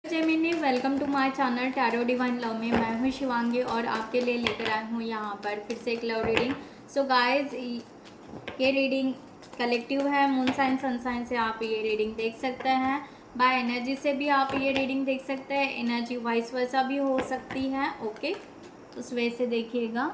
Gemini, welcome to my channel tarot divine love में। मैं हूँ शिवांगी और आपके लिए लेकर आई हूँ यहाँ पर फिर से एक लव रीडिंग। सो गाइस, ये रीडिंग कलेक्टिव है। मून साइन सन साइन से आप ये रीडिंग देख सकते हैं। बाय एनर्जी से भी आप ये रीडिंग देख सकते हैं। एनर्जी वाइस वर्सा भी हो सकती है। ओके, उस वे से देखिएगा।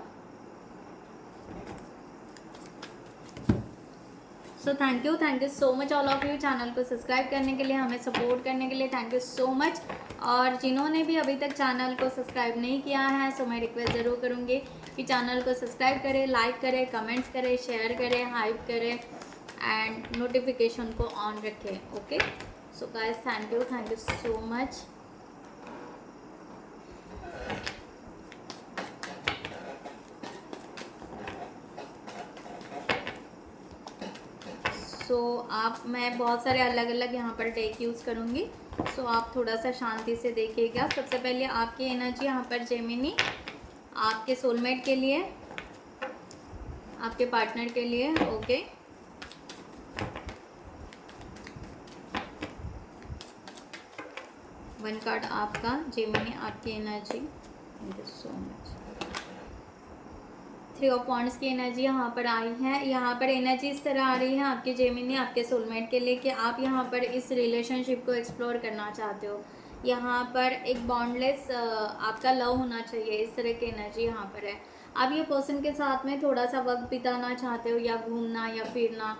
So thank you so much all of you channel को सब्सक्राइब करने के लिए, हमें सपोर्ट करने के लिए थैंक यू सो मच। और जिन्होंने भी अभी तक चैनल को सब्सक्राइब नहीं किया है, सो मैं रिक्वेस्ट ज़रूर करूँगी कि चैनल को सब्सक्राइब करें, लाइक करें, कमेंट्स करें, शेयर करें, हाइप करें एंड नोटिफिकेशन को ऑन रखें। Okay, so guys thank you so much. मैं बहुत सारे अलग अलग यहाँ पर डेक यूज़ करूँगी। सो आप थोड़ा सा शांति से देखिएगा। सबसे पहले आपकी एनर्जी यहाँ पर जेमिनी, आपके सोलमेट के लिए, आपके पार्टनर के लिए। ओके, वन कार्ड आपका जेमिनी, आपकी energy. Thank you so much. Three of wands की एनर्जी यहाँ पर आई है। यहाँ पर एनर्जी इस तरह आ रही है आपके जेमिनी, आपके सोलमेट के लिए कि आप यहाँ पर इस रिलेशनशिप को एक्सप्लोर करना चाहते हो। यहाँ पर एक बॉन्डलेस आपका लव होना चाहिए, इस तरह की एनर्जी यहाँ पर है। आप ये पर्सन के साथ में थोड़ा सा वक्त बिताना चाहते हो, या घूमना या फिरना।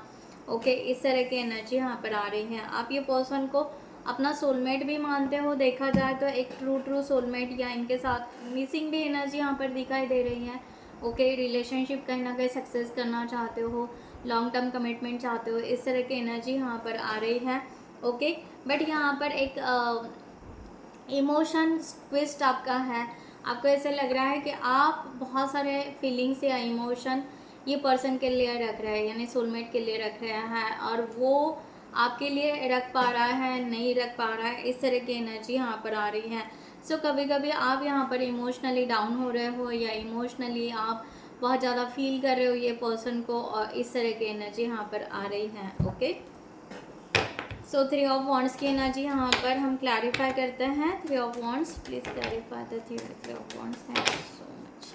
ओके, इस तरह की एनर्जी यहाँ पर आ रही है। आप ये पर्सन को अपना सोलमेट भी मानते हो, देखा जाए तो एक ट्रू सोलमेट, या इनके साथ मिसिंग भी एनर्जी यहाँ पर दिखाई दे रही है। ओके, रिलेशनशिप कहीं ना कहीं सक्सेस करना चाहते हो, लॉन्ग टर्म कमिटमेंट चाहते हो, इस तरह की एनर्जी यहाँ पर आ रही है। ओके, बट यहाँ पर एक इमोशन ट्विस्ट आपका है। आपको ऐसे लग रहा है कि आप बहुत सारे फीलिंग्स या इमोशन ये पर्सन के लिए रख रहे हैं, यानी सोलमेट के लिए रख रहे हैं, और वो आपके लिए रख पा रहा है, नहीं रख पा रहा है, इस तरह की एनर्जी यहाँ पर आ रही है। सो कभी कभी आप यहाँ पर इमोशनली डाउन हो रहे हो, या इमोशनली आप बहुत ज़्यादा फील कर रहे हो ये पर्सन को, और इस तरह की एनर्जी यहाँ पर आ रही है। Okay, so three of wands की एनर्जी यहाँ पर हम क्लैरिफाई करते हैं। Three of wands, please clarify the three of wands. Thank you so much.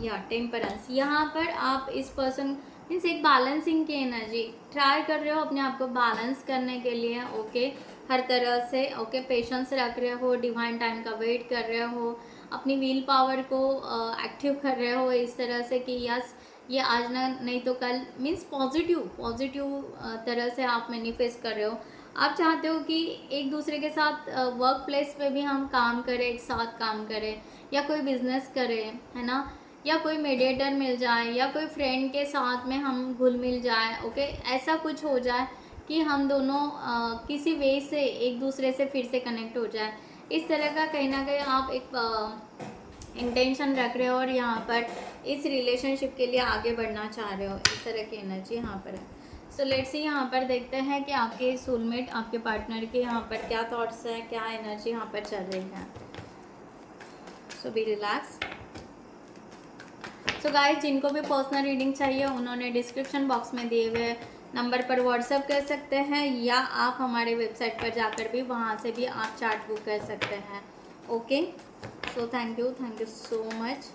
या टेम्परेंस, यहाँ पर आप इस पर्सन मीन्स एक बैलेंसिंग की एनर्जी ट्राई कर रहे हो अपने आप को बैलेंस करने के लिए। ओके, हर तरह से। ओके, पेशेंस रख रहे हो, डिवाइन टाइम का वेट कर रहे हो, अपनी व्हील पावर को एक्टिव कर रहे हो इस तरह से कि यस, ये आज ना नहीं तो कल, मीन्स पॉजिटिव तरह से आप मैनिफेस्ट कर रहे हो। आप चाहते हो कि एक दूसरे के साथ वर्क प्लेस पे भी हम काम करें, एक साथ काम करें, या कोई बिजनेस करें, है ना, या कोई मीडिएटर मिल जाए, या कोई फ्रेंड के साथ में हम घुल मिल जाए। ओके, ऐसा कुछ हो जाए कि हम दोनों किसी वे से एक दूसरे से फिर से कनेक्ट हो जाए। इस तरह का कहीं ना कहीं आप एक इंटेंशन रख रहे हो, और यहाँ पर इस रिलेशनशिप के लिए आगे बढ़ना चाह रहे हो, इस तरह की एनर्जी यहाँ पर है। सो लेट्स सी, यहाँ पर देखते हैं कि आपके सोलमेट, आपके पार्टनर के यहाँ पर क्या थॉट्स हैं, क्या एनर्जी यहाँ पर चल रही है। सो बी रिलैक्स। सो गाइस, जिनको भी पर्सनल रीडिंग चाहिए उन्होंने डिस्क्रिप्शन बॉक्स में दिए हुए नंबर पर व्हाट्सएप कर सकते हैं, या आप हमारे वेबसाइट पर जाकर भी वहाँ से भी आप चार्ट बुक कर सकते हैं। Okay, so thank you so much.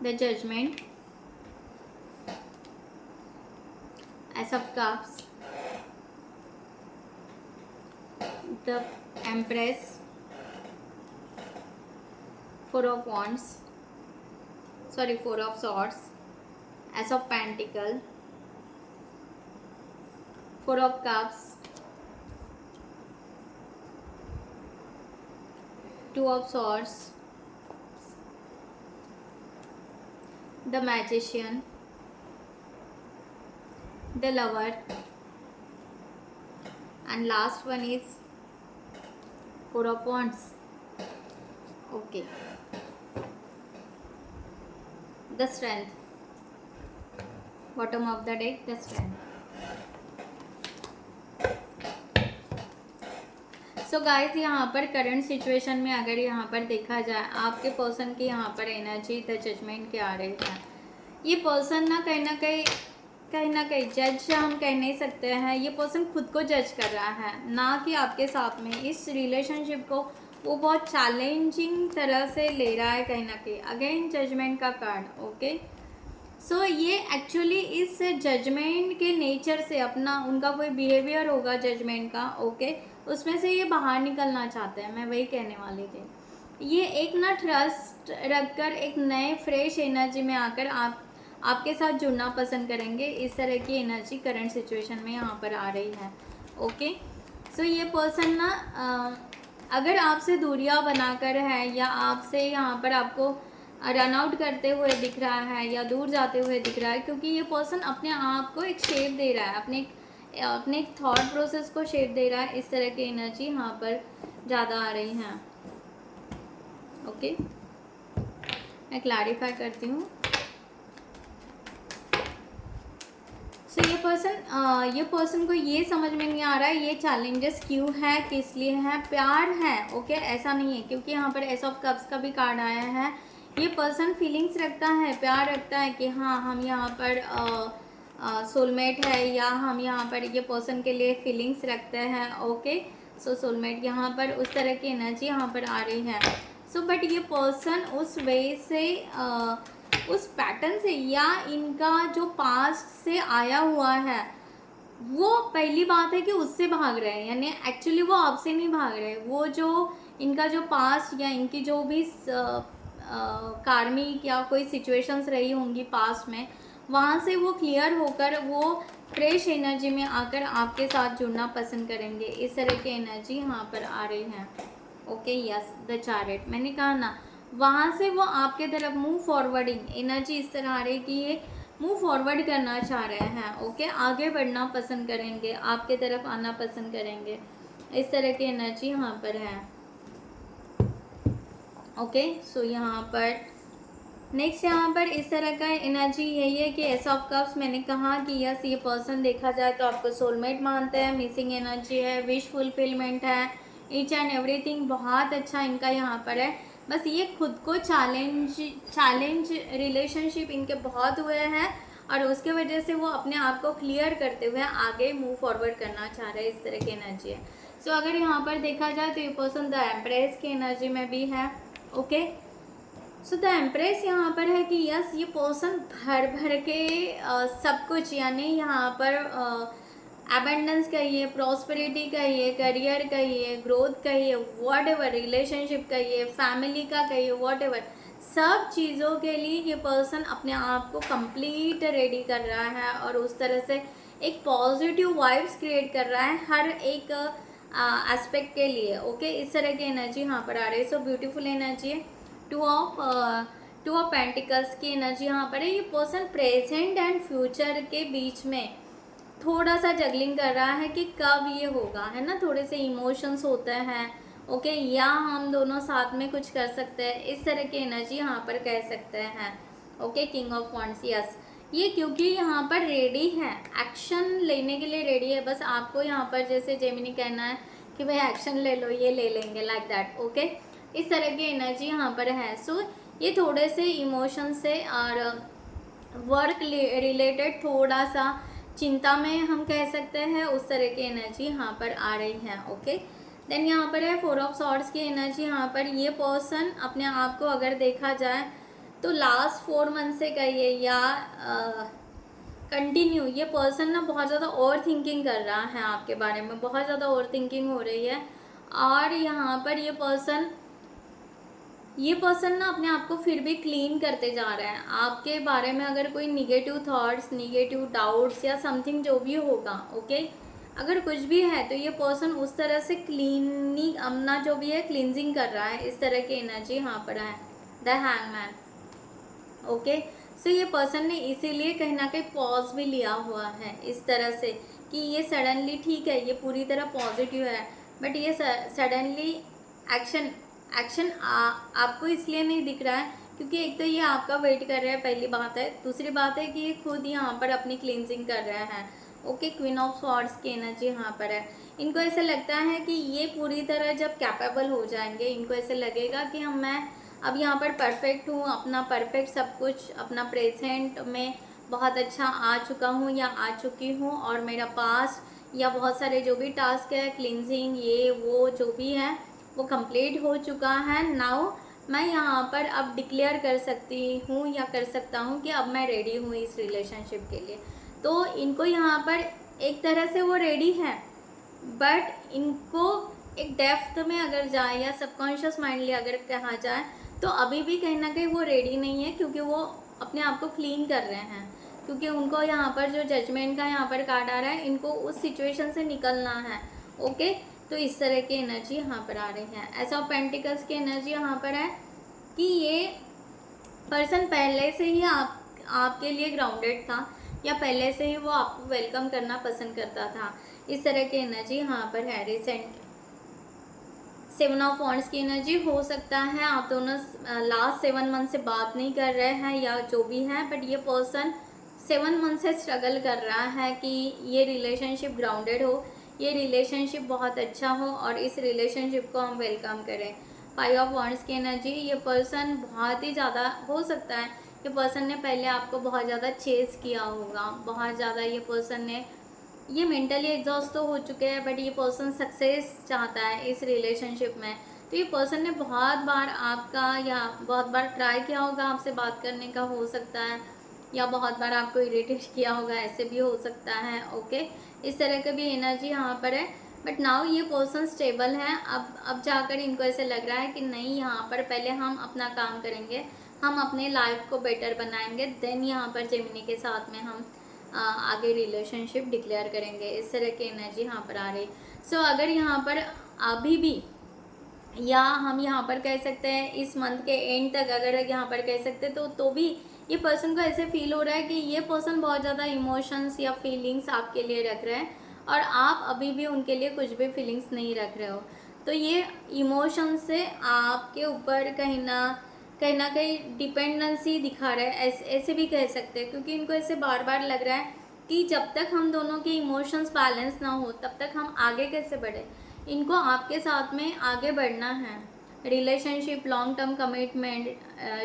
The Judgment, Ace of Cups, the Empress, Four of Wands, Four of Swords, Ace of Pentacle, Four of Cups, Two of Swords, the Magician, the Lover, and last one is Four of Wands. Okay, the strength, bottom of the deck, the strength. So guys, यहाँ पर current situation में अगर यहाँ पर देखा जाए, आपके person की यहाँ पर एनर्जी द जजमेंट के आ रही है। ये पर्सन ना कहीं ना कहीं जज हम कह नहीं सकते हैं, ये पर्सन खुद को जज कर रहा है, ना कि आपके साथ में। इस रिलेशनशिप को वो बहुत चैलेंजिंग तरह से ले रहा है कहीं ना कहीं। अगेन जजमेंट का कार्ड, ओके। सो ये एक्चुअली इस जजमेंट के नेचर से अपना उनका कोई बिहेवियर होगा जजमेंट का, ओके, उसमें से ये बाहर निकलना चाहते हैं। मैं वही कहने वाली थी। ये एक ना ट्रस्ट रखकर एक नए फ्रेश एनर्जी में आकर आपके साथ जुड़ना पसंद करेंगे। इस तरह की एनर्जी करंट सिचुएशन में यहाँ पर आ रही है, ओके। सो ये पर्सन ना अगर आपसे दूरियां बनाकर है या आपसे यहाँ पर आपको रन आउट करते हुए दिख रहा है या दूर जाते हुए दिख रहा है, क्योंकि ये पर्सन अपने आप को एक शेप दे रहा है, अपने थॉट प्रोसेस को शेप दे रहा है। इस तरह की एनर्जी यहाँ पर ज़्यादा आ रही है, ओके। मैं क्लैरिफाई करती हूँ। सो ये पर्सन को ये समझ में नहीं आ रहा है ये चैलेंजेस क्यों है, किस लिए है। प्यार है, ओके, ऐसा नहीं है, क्योंकि यहाँ पर एस ऑफ कप्स का भी कार्ड आया है। ये पर्सन फीलिंग्स रखता है, प्यार रखता है कि हाँ हम यहाँ पर सोलमेट है, या हम यहाँ पर ये पर्सन के लिए फीलिंग्स रखते हैं, ओके। सो सोलमेट यहाँ पर उस तरह की एनर्जी यहाँ पर आ रही है। सो बट ये पर्सन उस वे से उस पैटर्न से या इनका जो पास्ट से आया हुआ है, वो पहली बात है कि उससे भाग रहे हैं, यानी एक्चुअली वो आपसे नहीं भाग रहे। वो जो इनका जो पास्ट या इनकी जो भी कार्मिक या कोई सिचुएशंस रही होंगी पास्ट में, वहाँ से वो क्लियर होकर वो फ्रेश एनर्जी में आकर आपके साथ जुड़ना पसंद करेंगे। इस तरह की एनर्जी यहाँ पर आ रही है, ओके। यस, द चैरियट, मैंने कहा ना, वहाँ से वो आपके तरफ मूव फॉरवर्डिंग एनर्जी इस तरह आ रही है कि ये मूव फॉरवर्ड करना चाह रहे हैं, ओके। आगे बढ़ना पसंद करेंगे, आपके तरफ आना पसंद करेंगे। इस तरह की एनर्जी यहाँ पर है, ओके। सो यहाँ पर नेक्स्ट यहाँ पर इस तरह का एनर्जी यही है कि एस ऑफ कप्स, मैंने कहा कि यस ये पर्सन देखा जाए तो आपको सोलमेट मानते हैं। मिसिंग एनर्जी है, विश फुलफिलमेंट है, ईच एंड एवरीथिंग बहुत अच्छा इनका यहाँ पर है। बस ये खुद को चैलेंज रिलेशनशिप इनके बहुत हुए हैं, और उसके वजह से वो अपने आप को क्लियर करते हुए आगे मूव फॉरवर्ड करना चाह रहे हैं। इस तरह की एनर्जी है। सो अगर यहाँ पर देखा जाए तो ये पर्सन द एम्प्रेस की एनर्जी में भी है, ओके। सो द एम्प्रेस यहाँ पर है कि यस ये पर्सन भर के सब कुछ, यानी यहाँ पर एबंडेंस कहिए, प्रॉस्पेरिटी कहिए, करियर कहिए, ग्रोथ कहिए, वॉट एवर, रिलेशनशिप कहिए, फैमिली का कहिए, वॉट एवर, सब चीज़ों के लिए ये पर्सन अपने आप को कंप्लीट रेडी कर रहा है, और उस तरह से एक पॉजिटिव वाइब्स क्रिएट कर रहा है हर एक एस्पेक्ट के लिए, ओके। इस तरह की एनर्जी यहाँ पर आ रही है। सो ब्यूटीफुल एनर्जी है। टू ऑफ पेंटिकल्स की एनर्जी यहाँ पर है। ये पर्सन प्रेजेंट एंड फ्यूचर के बीच में थोड़ा सा जगलिंग कर रहा है कि कब ये होगा, है ना। थोड़े से इमोशंस होते हैं, ओके, या हम दोनों साथ में कुछ कर सकते हैं। इस तरह की एनर्जी यहाँ पर कह सकते हैं, okay. King of wands, yes ये क्योंकि यहाँ पर रेडी है, एक्शन लेने के लिए रेडी है। बस आपको यहाँ पर जैसे जेमिनी कहना है कि भाई एक्शन ले लो, ये ले लेंगे, लाइक दैट, ओके। इस तरह की एनर्जी यहाँ पर है। सो ये थोड़े से इमोशन से और वर्क रिलेटेड थोड़ा सा चिंता में हम कह सकते हैं, उस तरह की एनर्जी यहाँ पर आ रही है, ओके। देन यहाँ पर है 4 ऑफ सॉर्ड्स की एनर्जी। यहाँ पर ये पर्सन अपने आप को अगर देखा जाए तो लास्ट 4 मंथ से कहिए या कंटिन्यू ये पर्सन ना बहुत ज़्यादा ओवर थिंकिंग कर रहा है आपके बारे में, बहुत ज़्यादा ओवर थिंकिंग हो रही है। और यहाँ पर ये पर्सन ना अपने आप को फिर भी क्लीन करते जा रहा है। आपके बारे में अगर कोई निगेटिव थॉट्स, निगेटिव डाउट्स या समथिंग जो भी होगा, ओके, अगर कुछ भी है तो ये पर्सन उस तरह से क्लीनिंग अपना जो भी है क्लींजिंग कर रहा है। इस तरह की एनर्जी यहाँ पर है, द हैंगमैन, ओके। सो ये पर्सन ने इसीलिए कहीं ना कहीं पॉज भी लिया हुआ है इस तरह से कि ये सडनली, ठीक है ये पूरी तरह पॉजिटिव है, बट ये सडनली एक्शन एक्शन आपको इसलिए नहीं दिख रहा है क्योंकि एक तो ये आपका वेट कर रहा है, पहली बात है। दूसरी बात है कि ये खुद यहाँ पर अपनी क्लींजिंग कर रहे हैं। ओके, क्वीन ऑफ स्वॉर्ड्स की एनर्जी यहाँ पर है। इनको ऐसा लगता है कि ये पूरी तरह जब कैपेबल हो जाएंगे, इनको ऐसे लगेगा कि मैं अब यहाँ पर परफेक्ट हूँ, अपना परफेक्ट सब कुछ अपना प्रेजेंट में बहुत अच्छा आ चुका हूँ या आ चुकी हूँ, और मेरा पास्ट या बहुत सारे जो भी टास्क है, क्लींजिंग ये वो जो भी है वो कंप्लीट हो चुका है। नाउ मैं यहाँ पर अब डिक्लेयर कर सकती हूँ या कर सकता हूँ कि अब मैं रेडी हूँ इस रिलेशनशिप के लिए। तो इनको यहाँ पर एक तरह से वो रेडी है, बट इनको एक डेप्थ में अगर जाए या सबकॉन्शियस माइंडली अगर कहा जाए तो अभी भी कहीं ना कहीं वो रेडी नहीं है, क्योंकि वो अपने आप को क्लीन कर रहे हैं। क्योंकि उनको यहाँ पर जो जजमेंट का यहाँ पर कार्ड आ रहा है, इनको उस सिचुएशन से निकलना है। ओके, तो इस तरह की एनर्जी यहाँ पर आ रही है। एस ऑफ पेंटिकल्स की एनर्जी यहाँ पर है कि ये पर्सन पहले से ही आपके लिए ग्राउंडेड था, या पहले से ही वो आपको वेलकम करना पसंद करता था। इस तरह की एनर्जी यहाँ पर है। रिसेंट 7 ऑफ वॉन्ड्स की एनर्जी हो सकता है आप दोनों लास्ट 7 मंथ से बात नहीं कर रहे हैं या जो भी है, बट ये पर्सन 7 मंथ से स्ट्रगल कर रहा है कि ये रिलेशनशिप ग्राउंडेड हो, ये रिलेशनशिप बहुत अच्छा हो और इस रिलेशनशिप को हम वेलकम करें। 5 ऑफ वॉन्ड्स की एनर्जी, ये पर्सन बहुत ही ज़्यादा हो सकता है ये पर्सन ने पहले आपको बहुत ज़्यादा चेस किया होगा, बहुत ज़्यादा ये पर्सन ने, ये मेंटली एग्जॉस्ट तो हो चुके हैं, बट ये पर्सन सक्सेस चाहता है इस रिलेशनशिप में। तो ये पर्सन ने बहुत बार आपका या बहुत बार ट्राई किया होगा आपसे बात करने का, हो सकता है, या बहुत बार आपको इरिटेट किया होगा, ऐसे भी हो सकता है। ओके, इस तरह का भी एनर्जी यहाँ पर है। बट नाउ ये पर्सन स्टेबल है। अब जाकर इनको ऐसे लग रहा है कि नहीं, यहाँ पर पहले हम अपना काम करेंगे, हम अपने लाइफ को बेटर बनाएंगे, देन यहाँ पर जेमिनी के साथ में हम आगे रिलेशनशिप डिक्लेयर करेंगे। इस तरह की एनर्जी यहाँ पर आ रही। सो अगर यहाँ पर अभी भी, या हम यहाँ पर कह सकते हैं इस मंथ के एंड तक अगर यहाँ पर कह सकते तो भी ये पर्सन को ऐसे फील हो रहा है कि ये पर्सन बहुत ज़्यादा इमोशंस या फीलिंग्स आपके लिए रख रहे हैं, और आप अभी भी उनके लिए कुछ भी फीलिंग्स नहीं रख रहे हो। तो ये इमोशंस से आपके ऊपर कहीं ना कहीं डिपेंडेंसी दिखा रहा है, ऐसे भी कह सकते हैं, क्योंकि इनको ऐसे बार बार लग रहा है कि जब तक हम दोनों के इमोशंस बैलेंस ना हो तब तक हम आगे कैसे बढ़े। इनको आपके साथ में आगे बढ़ना है, relationship, long term commitment,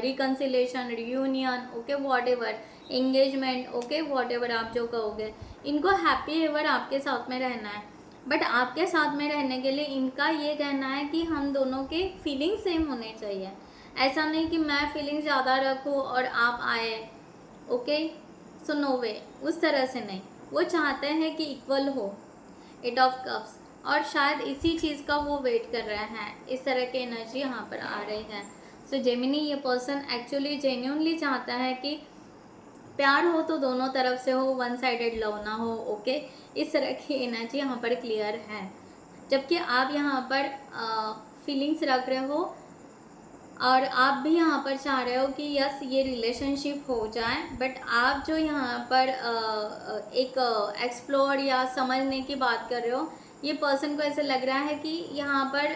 reconciliation, reunion, okay what ever, engagement, okay what ever आप जो कहोगे, इनको हैप्पी एवर आपके साथ में रहना है। बट आपके साथ में रहने के लिए इनका ये कहना है कि हम दोनों के फीलिंग सेम होने चाहिए। ऐसा नहीं कि मैं फीलिंग ज़्यादा रखूँ और आप आए, ओके, सो नो वे, उस तरह से नहीं। वो चाहते हैं कि इक्वल हो, 8 ऑफ कप्स, और शायद इसी चीज़ का वो वेट कर रहे हैं। इस तरह की एनर्जी यहाँ पर आ रही है। सो जेमिनी, ये पर्सन एक्चुअली जेन्युइनली चाहता है कि प्यार हो तो दोनों तरफ से हो, वन साइडेड लव ना हो। ओके, इस तरह की एनर्जी यहाँ पर क्लियर है। जबकि आप यहाँ पर फीलिंग्स रख रहे हो और आप भी यहाँ पर चाह रहे हो कि यस ये रिलेशनशिप हो जाए, बट आप जो यहाँ पर एक एक्सप्लोर या समझने की बात कर रहे हो, ये पर्सन को ऐसे लग रहा है कि यहाँ पर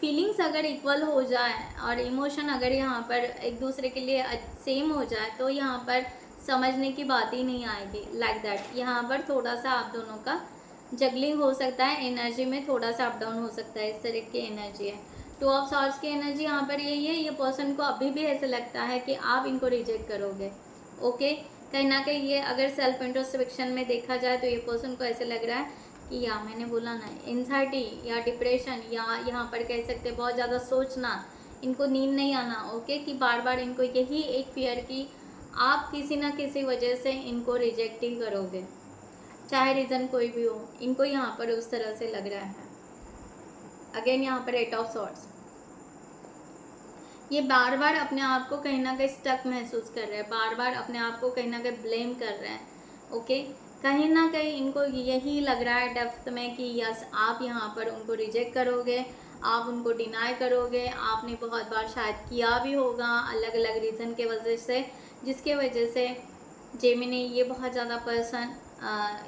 फीलिंग्स अगर इक्वल हो जाए और इमोशन अगर यहाँ पर एक दूसरे के लिए सेम हो जाए तो यहाँ पर समझने की बात ही नहीं आएगी। लाइक दैट यहाँ पर थोड़ा सा आप दोनों का जगलिंग हो सकता है, एनर्जी में थोड़ा सा अप डाउन हो सकता है। इस तरह की एनर्जी है। 2 ऑफ सॉर्ड्स की एनर्जी यहाँ पर यही है। ये पर्सन को अभी भी ऐसे लगता है कि आप इनको रिजेक्ट करोगे। ओके, कहीं ना कहीं ये अगर सेल्फ इंट्रोस्पेक्शन में देखा जाए तो ये पर्सन को ऐसे लग रहा है कि या मैंने बोला ना, एंजाइटी या डिप्रेशन, या यहाँ पर कह सकते बहुत ज़्यादा सोचना, इनको नींद नहीं आना। ओके, कि बार बार इनको यही एक फियर कि आप किसी ना किसी वजह से इनको रिजेक्ट ही करोगे, चाहे रीज़न कोई भी हो। इनको यहाँ पर उस तरह से लग रहा है। अगेन यहाँ पर 8 ऑफ सॉर्ड्स, ये बार बार अपने आप को कहीं ना कहीं स्टक महसूस कर रहे हैं, बार बार अपने आप को कहीं ना कहीं ब्लेम कर रहे हैं। ओके, कहीं ना कहीं इनको यही लग रहा है डेप्थ में कि यस आप यहाँ पर उनको रिजेक्ट करोगे, आप उनको डिनाई करोगे। आपने बहुत बार शायद किया भी होगा अलग अलग रीज़न के वजह से, जिसके वजह से जेमिनी ये बहुत ज़्यादा पर्सन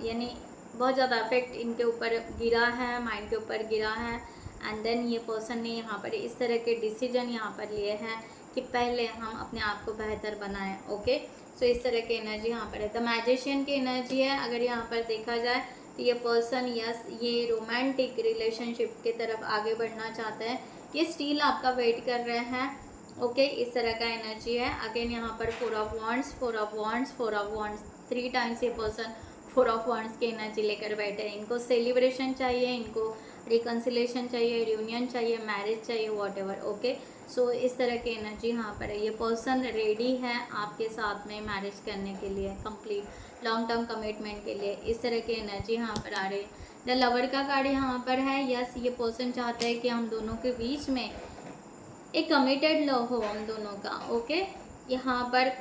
यानी बहुत ज़्यादा इफेक्ट इनके ऊपर गिरा है, माइंड के ऊपर गिरा है। एंड देन ये पर्सन ने यहाँ पर इस तरह के डिसीजन यहाँ पर लिए हैं कि पहले हम अपने आप को बेहतर बनाएं। ओके, सो इस तरह की एनर्जी यहाँ पर है। द मैजिशियन की एनर्जी है। अगर यहाँ पर देखा जाए तो ये पर्सन यस ये रोमांटिक रिलेशनशिप की तरफ आगे बढ़ना चाहता है, ये स्टिल आपका वेट कर रहे हैं। ओके, इस तरह का एनर्जी है। अगेन यहाँ पर 4 of wands, 4 of wands, 4 of wands, 3 times ये पर्सन 4 ऑफ वांड्स की एनर्जी लेकर बैठे हैं। इनको सेलिब्रेशन चाहिए, इनको रिकन्सिलेशन चाहिए, रियूनियन चाहिए, मैरिज चाहिए, वॉट एवर। ओके, सो इस तरह की एनर्जी यहाँ पर है। ये पर्सन रेडी है आपके साथ में मैरिज करने के लिए, कंप्लीट लॉन्ग टर्म कमिटमेंट के लिए। इस तरह की एनर्जी यहाँ पर आ रही है। द लवर का कार्ड यहाँ पर है। यस, ये पर्सन चाहता है कि हम दोनों के बीच में एक कमिटेड लव हो हम दोनों का। ओके, यहाँ पर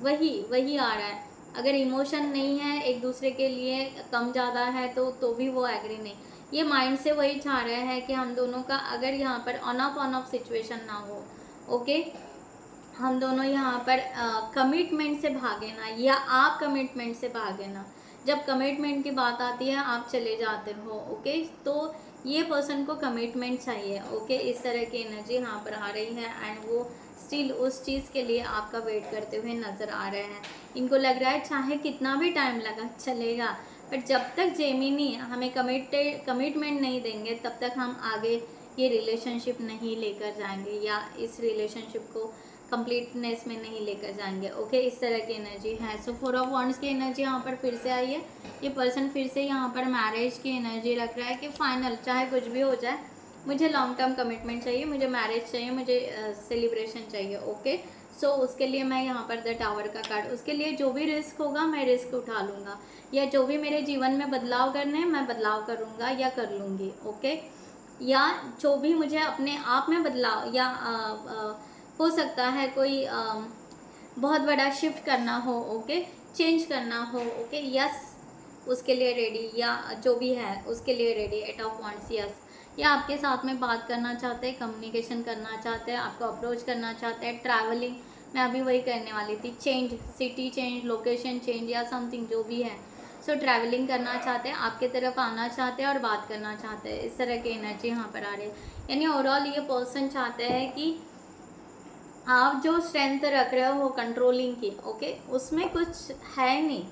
वही आ रहा है। अगर इमोशन नहीं है एक दूसरे के लिए, कम ज़्यादा है तो भी वो एग्री नहीं। ये माइंड से वही चाह रहे हैं कि हम दोनों का अगर यहाँ पर ऑन ऑफ सिचुएशन ना हो। ओके, हम दोनों यहाँ पर कमिटमेंट से भागे ना, या आप कमिटमेंट से भागे ना। जब कमिटमेंट की बात आती है आप चले जाते हो। ओके, तो ये पर्सन को कमिटमेंट चाहिए। ओके, इस तरह की एनर्जी यहाँ पर आ रही है एंड वो स्टिल उस चीज़ के लिए आपका वेट करते हुए नज़र आ रहे हैं। इनको लग रहा है चाहे कितना भी टाइम लगा चलेगा, बट जब तक जेमिनी हमें कमिटमेंट नहीं देंगे तब तक हम आगे ये रिलेशनशिप नहीं लेकर जाएंगे, या इस रिलेशनशिप को कंप्लीटनेस में नहीं लेकर जाएंगे। ओके, इस तरह की एनर्जी है। सो 4 ऑफ वांड्स की एनर्जी यहाँ पर फिर से आई है। ये पर्सन फिर से यहाँ पर मैरिज की एनर्जी रख रहा है कि फाइनल चाहे कुछ भी हो जाए, मुझे लॉन्ग टर्म कमिटमेंट चाहिए, मुझे मैरिज चाहिए, मुझे सेलिब्रेशन चाहिए। ओके, सो उसके लिए मैं यहाँ पर द टावर का कार्ड, उसके लिए जो भी रिस्क होगा मैं रिस्क उठा लूँगा, या जो भी मेरे जीवन में बदलाव करने हैं मैं बदलाव करूँगा या कर लूँगी। ओके, या जो भी मुझे अपने आप में बदलाव, या हो सकता है कोई बहुत बड़ा शिफ्ट करना हो। ओके, चेंज करना हो। ओके, यस, उसके लिए रेडी, या जो भी है उसके लिए रेडी। 8 ऑफ वांड्स, यस, या आपके साथ में बात करना चाहते हैं, कम्युनिकेशन करना चाहते हैं, आपको अप्रोच करना चाहते हैं, ट्रैवलिंग, मैं अभी वही करने वाली थी, change, city change, location change या समथिंग जो भी है। सो ट्रैवलिंग करना चाहते हैं, आपके तरफ आना चाहते हैं और बात करना चाहते हैं। इस तरह की एनर्जी यहाँ पर आ रही है। यानी ओवरऑल ये पर्सन चाहते हैं कि आप जो स्ट्रेंथ रख रहे हो कंट्रोलिंग की, ओके, उसमें कुछ है नहीं।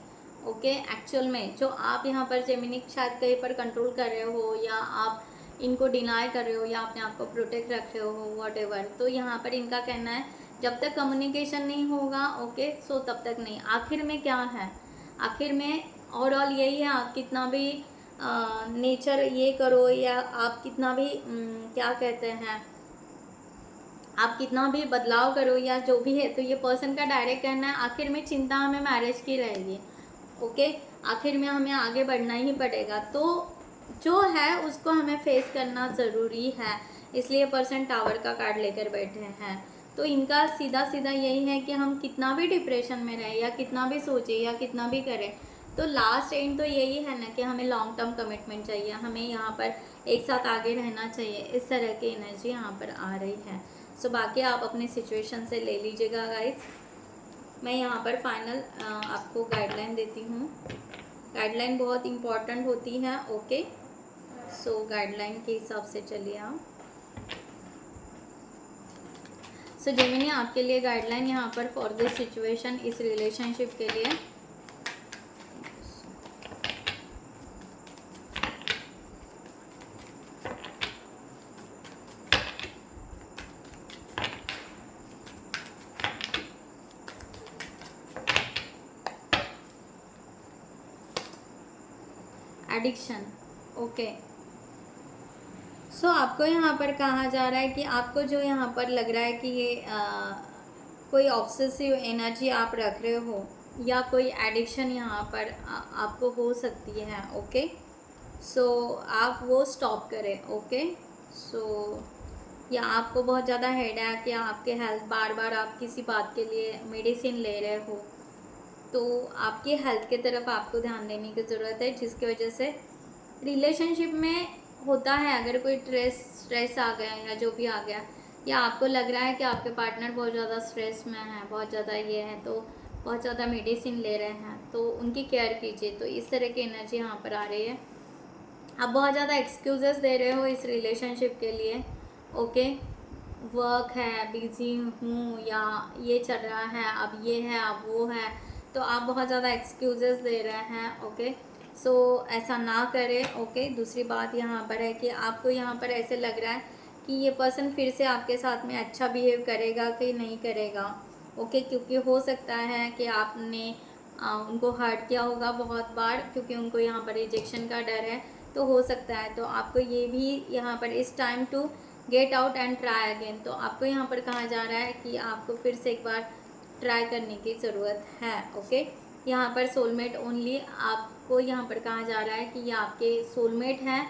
ओके, एक्चुअल में जो आप यहाँ पर जेमिनी शायद कहीं पर कंट्रोल कर रहे हो, या आप इनको डिनाई कर रहे हो, या अपने आप को प्रोटेक्ट रख रहे हो, वॉट एवर। तो यहाँ पर इनका कहना है जब तक कम्युनिकेशन नहीं होगा, ओके, सो तब तक नहीं। आखिर में क्या है, आखिर में ओवरऑल यही है, आप कितना भी नेचर ये करो, या आप कितना भी क्या कहते हैं, आप कितना भी बदलाव करो या जो भी है, तो ये पर्सन का डायरेक्ट कहना है आखिर में चिंता हमें मैरिज की रहेगी। ओके, आखिर में हमें आगे बढ़ना ही पड़ेगा, तो जो है उसको हमें फेस करना ज़रूरी है। इसलिए पर्सन टावर का कार्ड लेकर बैठे हैं। तो इनका सीधा सीधा यही है कि हम कितना भी डिप्रेशन में रहें, या कितना भी सोचें, या कितना भी करें, तो लास्ट एंड तो यही है ना कि हमें लॉन्ग टर्म कमिटमेंट चाहिए, हमें यहाँ पर एक साथ आगे रहना चाहिए। इस तरह की एनर्जी यहाँ पर आ रही है। सो बाकी आप अपनी सिचुएशन से ले लीजिएगा गाइस। मैं यहाँ पर फाइनल आपको गाइडलाइन देती हूँ। गाइडलाइन बहुत इम्पॉर्टेंट होती है। ओके, सो गाइडलाइन के हिसाब से चलिए आप। सो जेमिनी आपके लिए गाइडलाइन यहाँ पर फॉर दिस सिचुएशन, इस रिलेशनशिप के लिए। एडिक्शन, ओके, सो आपको यहाँ पर कहा जा रहा है कि आपको जो यहाँ पर लग रहा है कि ये कोई ऑब्सेसिव एनर्जी आप रख रहे हो, या कोई एडिक्शन यहाँ पर आपको हो सकती है। ओके, सो आप वो स्टॉप करें। ओके, सो या आपको बहुत ज़्यादा हेडेक, या आपके हेल्थ, बार बार आप किसी बात के लिए मेडिसिन ले रहे हो, तो आपकी हेल्थ की तरफ आपको ध्यान देने की ज़रूरत है, जिसकी वजह से रिलेशनशिप में होता है अगर कोई स्ट्रेस आ गया, या जो भी आ गया, या आपको लग रहा है कि आपके पार्टनर बहुत ज़्यादा स्ट्रेस में है, बहुत ज़्यादा ये है, तो बहुत ज़्यादा मेडिसिन ले रहे हैं, तो उनकी केयर कीजिए। तो इस तरह की एनर्जी यहाँ पर आ रही है। आप बहुत ज़्यादा एक्सक्यूजेस दे रहे हो इस रिलेशनशिप के लिए, ओके। वर्क है, बिजी हूँ, या ये चल रहा है, अब ये है, अब वो है, तो आप बहुत ज़्यादा एक्सक्यूजेस दे रहे हैं, ओके। सो ऐसा ना करें, ओके। दूसरी बात यहाँ पर है कि आपको यहाँ पर ऐसे लग रहा है कि ये पर्सन फिर से आपके साथ में अच्छा बिहेव करेगा कि नहीं करेगा, ओके। क्योंकि हो सकता है कि आपने उनको हर्ट किया होगा बहुत बार, क्योंकि उनको यहाँ पर रिजेक्शन का डर है, तो हो सकता है। तो आपको ये भी यहाँ पर इस time to get out and try again, तो आपको यहाँ पर कहा जा रहा है कि आपको फिर से एक बार ट्राई करने की ज़रूरत है, ओके। यहाँ पर सोलमेट ओनली आपको यहाँ पर कहा जा रहा है कि ये आपके सोलमेट हैं,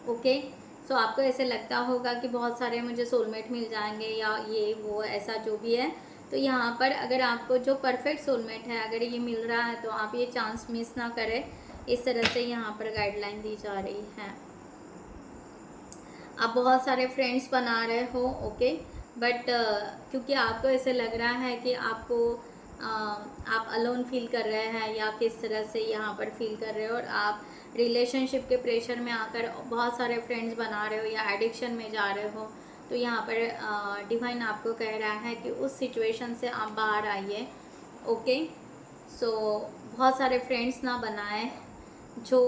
ओके। सो आपको ऐसे लगता होगा कि बहुत सारे मुझे सोलमेट मिल जाएंगे या ये वो ऐसा जो भी है, तो यहाँ पर अगर आपको जो परफेक्ट सोलमेट है अगर ये मिल रहा है तो आप ये चांस मिस ना करें। इस तरह से यहाँ पर गाइडलाइन दी जा रही है। आप बहुत सारे फ्रेंड्स बना रहे हो, ओके, बट क्योंकि आपको ऐसे लग रहा है कि आपको आप अलोन फील कर रहे हैं या किस तरह से यहाँ पर फील कर रहे हो, और आप रिलेशनशिप के प्रेशर में आकर बहुत सारे फ्रेंड्स बना रहे हो या एडिक्शन में जा रहे हो, तो यहाँ पर डिवाइन आपको कह रहा है कि उस सिचुएशन से आप बाहर आइए, ओके। सो बहुत सारे फ्रेंड्स ना बनाएं जो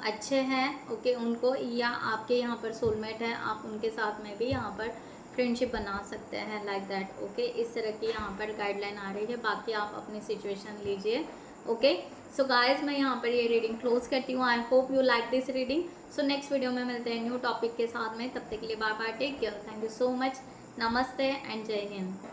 अच्छे हैं, ओके, उनको, या आपके यहाँ पर सोलमेट हैं, आप उनके साथ में भी यहाँ पर फ्रेंडशिप बना सकते हैं, लाइक दैट, ओके। इस तरह की यहाँ पर गाइडलाइन आ रही है। बाकी आप अपनी सिचुएशन लीजिए, ओके। सो गाइस, मैं यहाँ पर ये रीडिंग क्लोज करती हूँ। I hope you like this reading. So next video में मिलते हैं न्यू टॉपिक के साथ में। तब तक के लिए bye bye, take care, thank you so much, namaste and Jai Hind.